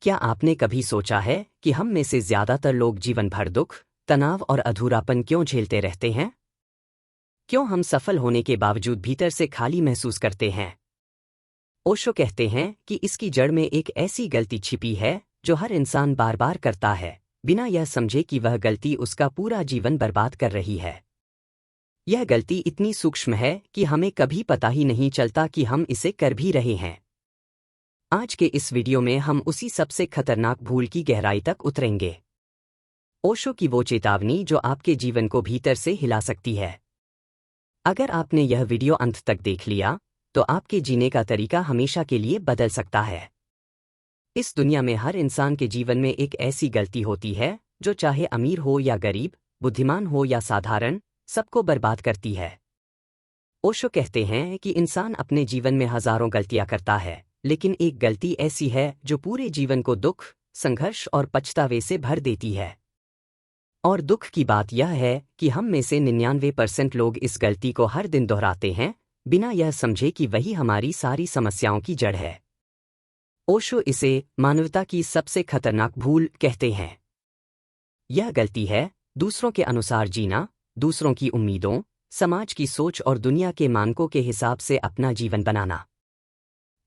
क्या आपने कभी सोचा है कि हम में से ज्यादातर लोग जीवन भर दुख, तनाव और अधूरापन क्यों झेलते रहते हैं? क्यों हम सफल होने के बावजूद भीतर से खाली महसूस करते हैं? ओशो कहते हैं कि इसकी जड़ में एक ऐसी गलती छिपी है जो हर इंसान बार बार करता है, बिना यह समझे कि वह गलती उसका पूरा जीवन बर्बाद कर रही है। यह गलती इतनी सूक्ष्म है कि हमें कभी पता ही नहीं चलता कि हम इसे कर भी रहे हैं। आज के इस वीडियो में हम उसी सबसे खतरनाक भूल की गहराई तक उतरेंगे। ओशो की वो चेतावनी जो आपके जीवन को भीतर से हिला सकती है। अगर आपने यह वीडियो अंत तक देख लिया, तो आपके जीने का तरीका हमेशा के लिए बदल सकता है। इस दुनिया में हर इंसान के जीवन में एक ऐसी गलती होती है जो चाहे अमीर हो या गरीब, बुद्धिमान हो या साधारण, सबको बर्बाद करती है। ओशो कहते हैं कि इंसान अपने जीवन में हजारों गलतियां करता है, लेकिन एक गलती ऐसी है जो पूरे जीवन को दुख, संघर्ष और पछतावे से भर देती है। और दुख की बात यह है कि हम में से 99% लोग इस गलती को हर दिन दोहराते हैं, बिना यह समझे कि वही हमारी सारी समस्याओं की जड़ है। ओशो इसे मानवता की सबसे खतरनाक भूल कहते हैं। यह गलती है दूसरों के अनुसार जीना, दूसरों की उम्मीदों, समाज की सोच और दुनिया के मानकों के हिसाब से अपना जीवन बनाना।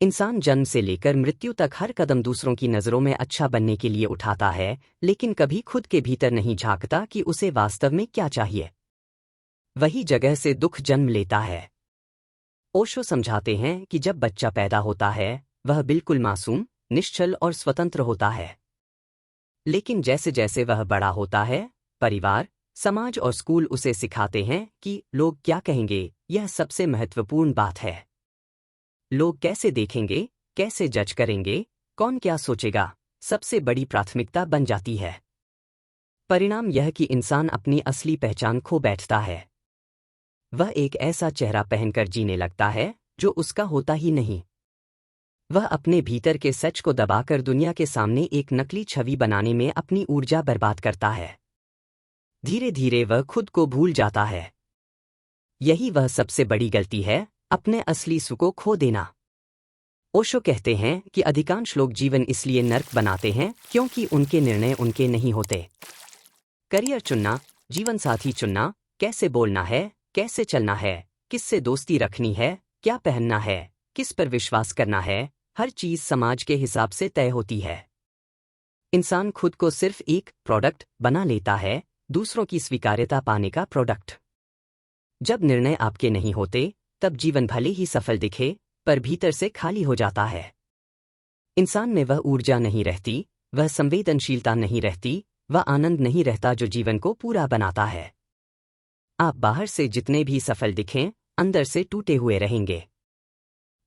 इंसान जन्म से लेकर मृत्यु तक हर कदम दूसरों की नज़रों में अच्छा बनने के लिए उठाता है, लेकिन कभी खुद के भीतर नहीं झांकता कि उसे वास्तव में क्या चाहिए। वही जगह से दुख जन्म लेता है। ओशो समझाते हैं कि जब बच्चा पैदा होता है, वह बिल्कुल मासूम, निश्चल और स्वतंत्र होता है। लेकिन जैसे जैसे वह बड़ा होता है, परिवार, समाज और स्कूल उसे सिखाते हैं कि लोग क्या कहेंगे, यह सबसे महत्वपूर्ण बात है। लोग कैसे देखेंगे, कैसे जज करेंगे, कौन क्या सोचेगा, सबसे बड़ी प्राथमिकता बन जाती है। परिणाम यह कि इंसान अपनी असली पहचान खो बैठता है। वह एक ऐसा चेहरा पहनकर जीने लगता है जो उसका होता ही नहीं। वह अपने भीतर के सच को दबाकर दुनिया के सामने एक नकली छवि बनाने में अपनी ऊर्जा बर्बाद करता है। धीरे धीरे वह खुद को भूल जाता है। यही वह सबसे बड़ी गलती है, अपने असली सुख को खो देना। ओशो कहते हैं कि अधिकांश लोग जीवन इसलिए नर्क बनाते हैं क्योंकि उनके निर्णय उनके नहीं होते। करियर चुनना, जीवन साथी चुनना, कैसे बोलना है, कैसे चलना है, किससे दोस्ती रखनी है, क्या पहनना है, किस पर विश्वास करना है, हर चीज समाज के हिसाब से तय होती है। इंसान खुद को सिर्फ एक प्रोडक्ट बना लेता है, दूसरों की स्वीकार्यता पाने का प्रोडक्ट। जब निर्णय आपके नहीं होते, तब जीवन भले ही सफल दिखे, पर भीतर से खाली हो जाता है। इंसान में वह ऊर्जा नहीं रहती, वह संवेदनशीलता नहीं रहती, वह आनंद नहीं रहता जो जीवन को पूरा बनाता है। आप बाहर से जितने भी सफल दिखें, अंदर से टूटे हुए रहेंगे।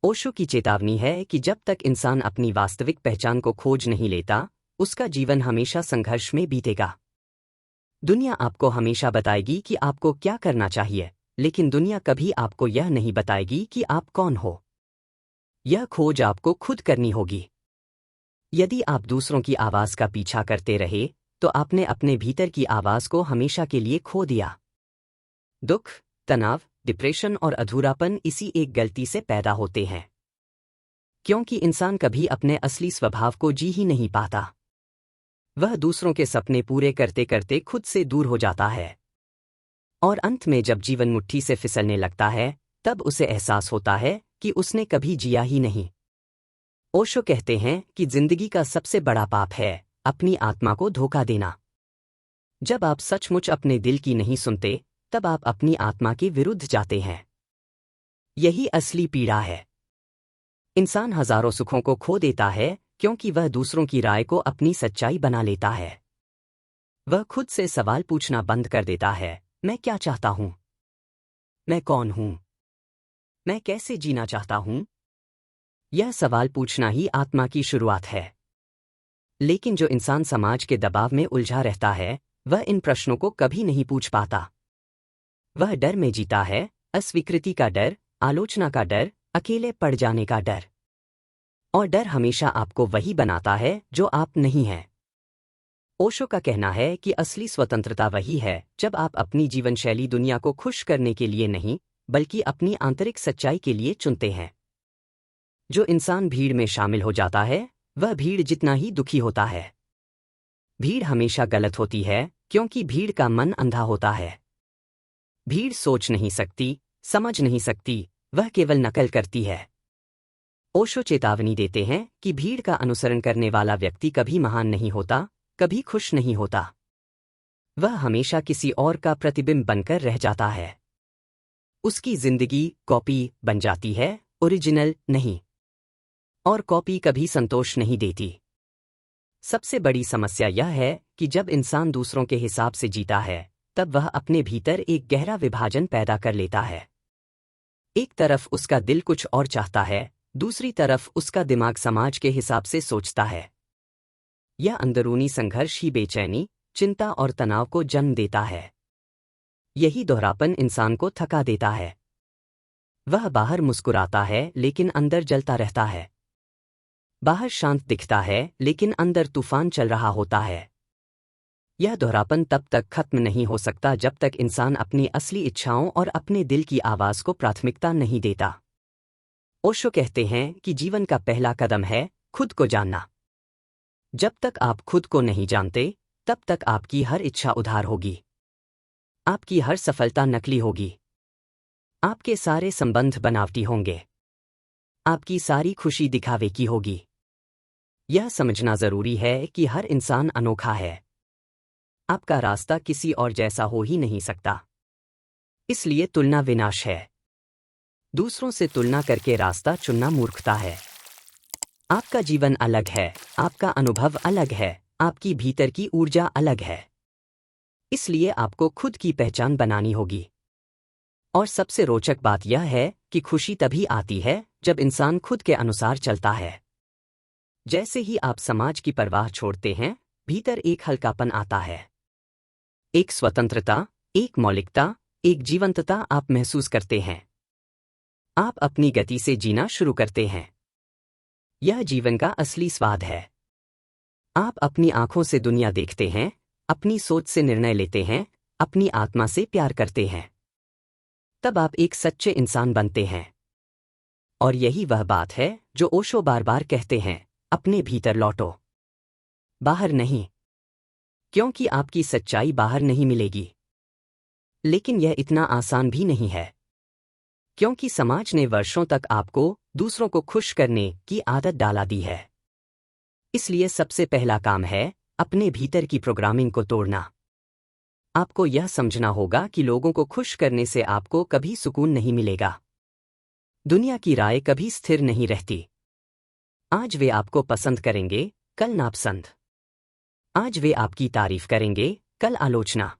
ओशो की चेतावनी है कि जब तक इंसान अपनी वास्तविक पहचान को खोज नहीं लेता, उसका जीवन हमेशा संघर्ष में बीतेगा। दुनिया आपको हमेशा बताएगी कि आपको क्या करना चाहिए, लेकिन दुनिया कभी आपको यह नहीं बताएगी कि आप कौन हो। यह खोज आपको खुद करनी होगी। यदि आप दूसरों की आवाज का पीछा करते रहे, तो आपने अपने भीतर की आवाज को हमेशा के लिए खो दिया। दुख, तनाव, डिप्रेशन और अधूरापन इसी एक गलती से पैदा होते हैं। क्योंकि इंसान कभी अपने असली स्वभाव को जी ही नहीं पाता। वह दूसरों के सपने पूरे करते करते खुद से दूर हो जाता है। और अंत में जब जीवन मुट्ठी से फिसलने लगता है, तब उसे एहसास होता है कि उसने कभी जिया ही नहीं। ओशो कहते हैं कि जिंदगी का सबसे बड़ा पाप है अपनी आत्मा को धोखा देना। जब आप सचमुच अपने दिल की नहीं सुनते, तब आप अपनी आत्मा के विरुद्ध जाते हैं। यही असली पीड़ा है। इंसान हजारों सुखों को खो देता है क्योंकि वह दूसरों की राय को अपनी सच्चाई बना लेता है। वह खुद से सवाल पूछना बंद कर देता है, मैं क्या चाहता हूं? मैं कौन हूं? मैं कैसे जीना चाहता हूं? यह सवाल पूछना ही आत्मा की शुरुआत है। लेकिन जो इंसान समाज के दबाव में उलझा रहता है, वह इन प्रश्नों को कभी नहीं पूछ पाता। वह डर में जीता है, अस्वीकृति का डर, आलोचना का डर, अकेले पड़ जाने का डर। और डर हमेशा आपको वही बनाता है जो आप नहीं हैं। ओशो का कहना है कि असली स्वतंत्रता वही है जब आप अपनी जीवन शैली दुनिया को खुश करने के लिए नहीं, बल्कि अपनी आंतरिक सच्चाई के लिए चुनते हैं। जो इंसान भीड़ में शामिल हो जाता है, वह भीड़ जितना ही दुखी होता है। भीड़ हमेशा गलत होती है क्योंकि भीड़ का मन अंधा होता है। भीड़ सोच नहीं सकती, समझ नहीं सकती, वह केवल नकल करती है। ओशो चेतावनी देते हैं कि भीड़ का अनुसरण करने वाला व्यक्ति कभी महान नहीं होता, कभी खुश नहीं होता। वह हमेशा किसी और का प्रतिबिंब बनकर रह जाता है। उसकी जिंदगी कॉपी बन जाती है, ओरिजिनल नहीं। और कॉपी कभी संतोष नहीं देती। सबसे बड़ी समस्या यह है कि जब इंसान दूसरों के हिसाब से जीता है, तब वह अपने भीतर एक गहरा विभाजन पैदा कर लेता है। एक तरफ उसका दिल कुछ और चाहता है, दूसरी तरफ उसका दिमाग समाज के हिसाब से सोचता है। यह अंदरूनी संघर्ष ही बेचैनी, चिंता और तनाव को जन्म देता है। यही दोहरापन इंसान को थका देता है। वह बाहर मुस्कुराता है लेकिन अंदर जलता रहता है। बाहर शांत दिखता है लेकिन अंदर तूफान चल रहा होता है। यह दोहरापन तब तक खत्म नहीं हो सकता जब तक इंसान अपनी असली इच्छाओं और अपने दिल की आवाज को प्राथमिकता नहीं देता। ओशो कहते हैं कि जीवन का पहला कदम है खुद को जानना। जब तक आप खुद को नहीं जानते, तब तक आपकी हर इच्छा उधार होगी। आपकी हर सफलता नकली होगी। आपके सारे संबंध बनावटी होंगे। आपकी सारी खुशी दिखावे की होगी। यह समझना जरूरी है कि हर इंसान अनोखा है। आपका रास्ता किसी और जैसा हो ही नहीं सकता। इसलिए तुलना विनाश है। दूसरों से तुलना करके रास्ता चुनना मूर्खता है। आपका जीवन अलग है, आपका अनुभव अलग है, आपकी भीतर की ऊर्जा अलग है। इसलिए आपको खुद की पहचान बनानी होगी। और सबसे रोचक बात यह है कि खुशी तभी आती है जब इंसान खुद के अनुसार चलता है। जैसे ही आप समाज की परवाह छोड़ते हैं, भीतर एक हल्कापन आता है। एक स्वतंत्रता, एक मौलिकता, एक जीवंतता आप महसूस करते हैं। आप अपनी गति से जीना शुरू करते हैं। यह जीवन का असली स्वाद है। आप अपनी आंखों से दुनिया देखते हैं, अपनी सोच से निर्णय लेते हैं, अपनी आत्मा से प्यार करते हैं। तब आप एक सच्चे इंसान बनते हैं। और यही वह बात है जो ओशो बार बार कहते हैं, अपने भीतर लौटो, बाहर नहीं। क्योंकि आपकी सच्चाई बाहर नहीं मिलेगी। लेकिन यह इतना आसान भी नहीं है। क्योंकि समाज ने वर्षों तक आपको दूसरों को खुश करने की आदत डाला दी है। इसलिए सबसे पहला काम है अपने भीतर की प्रोग्रामिंग को तोड़ना। आपको यह समझना होगा कि लोगों को खुश करने से आपको कभी सुकून नहीं मिलेगा। दुनिया की राय कभी स्थिर नहीं रहती। आज वे आपको पसंद करेंगे, कल नापसंद। आज वे आपकी तारीफ करेंगे, कल आलोचना।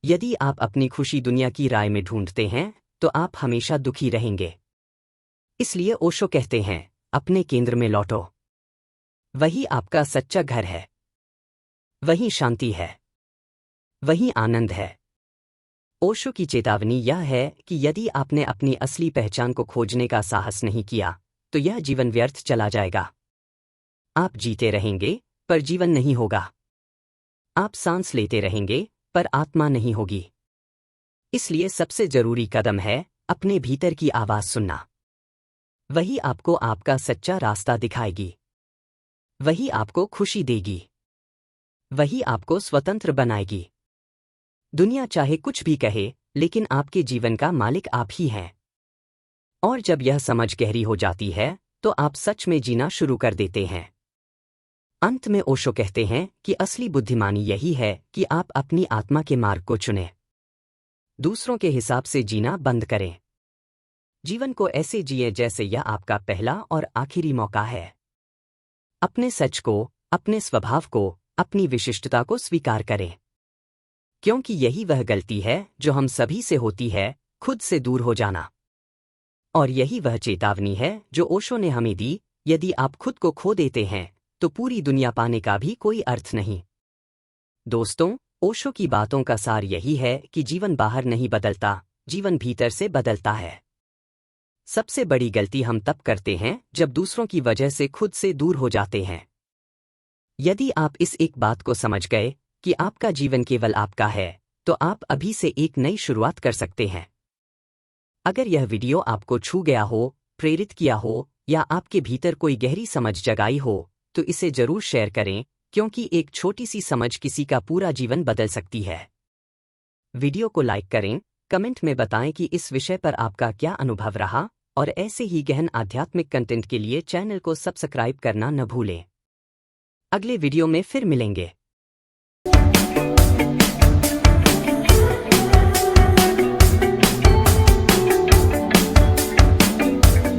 यदि आप अपनी खुशी दुनिया की राय में ढूंढते हैं, तो आप हमेशा दुखी रहेंगे। इसलिए ओशो कहते हैं, अपने केंद्र में लौटो। वही आपका सच्चा घर है। वही शांति है। वही आनंद है। ओशो की चेतावनी यह है कि यदि आपने अपनी असली पहचान को खोजने का साहस नहीं किया, तो यह जीवन व्यर्थ चला जाएगा। आप जीते रहेंगे, पर जीवन नहीं होगा। आप सांस लेते रहेंगे, पर आत्मा नहीं होगी। इसलिए सबसे जरूरी कदम है अपने भीतर की आवाज सुनना। वही आपको आपका सच्चा रास्ता दिखाएगी। वही आपको खुशी देगी। वही आपको स्वतंत्र बनाएगी। दुनिया चाहे कुछ भी कहे, लेकिन आपके जीवन का मालिक आप ही हैं। और जब यह समझ गहरी हो जाती है, तो आप सच में जीना शुरू कर देते हैं। अंत में ओशो कहते हैं कि असली बुद्धिमानी यही है कि आप अपनी आत्मा के मार्ग को चुनें। दूसरों के हिसाब से जीना बंद करें। जीवन को ऐसे जिए जैसे यह आपका पहला और आखिरी मौका है। अपने सच को, अपने स्वभाव को, अपनी विशिष्टता को स्वीकार करें। क्योंकि यही वह गलती है जो हम सभी से होती है, खुद से दूर हो जाना। और यही वह चेतावनी है जो ओशो ने हमें दी, यदि आप खुद को खो देते हैं, तो पूरी दुनिया पाने का भी कोई अर्थ नहीं। दोस्तों, ओशो की बातों का सार यही है कि जीवन बाहर नहीं बदलता, जीवन भीतर से बदलता है। सबसे बड़ी गलती हम तब करते हैं जब दूसरों की वजह से खुद से दूर हो जाते हैं। यदि आप इस एक बात को समझ गए कि आपका जीवन केवल आपका है, तो आप अभी से एक नई शुरुआत कर सकते हैं। अगर यह वीडियो आपको छू गया हो, प्रेरित किया हो, या आपके भीतर कोई गहरी समझ जगाई हो, तो इसे जरूर शेयर करें, क्योंकि एक छोटी सी समझ किसी का पूरा जीवन बदल सकती है। वीडियो को लाइक करें, कमेंट में बताएं कि इस विषय पर आपका क्या अनुभव रहा, और ऐसे ही गहन आध्यात्मिक कंटेंट के लिए चैनल को सब्सक्राइब करना न भूलें। अगले वीडियो में फिर मिलेंगे।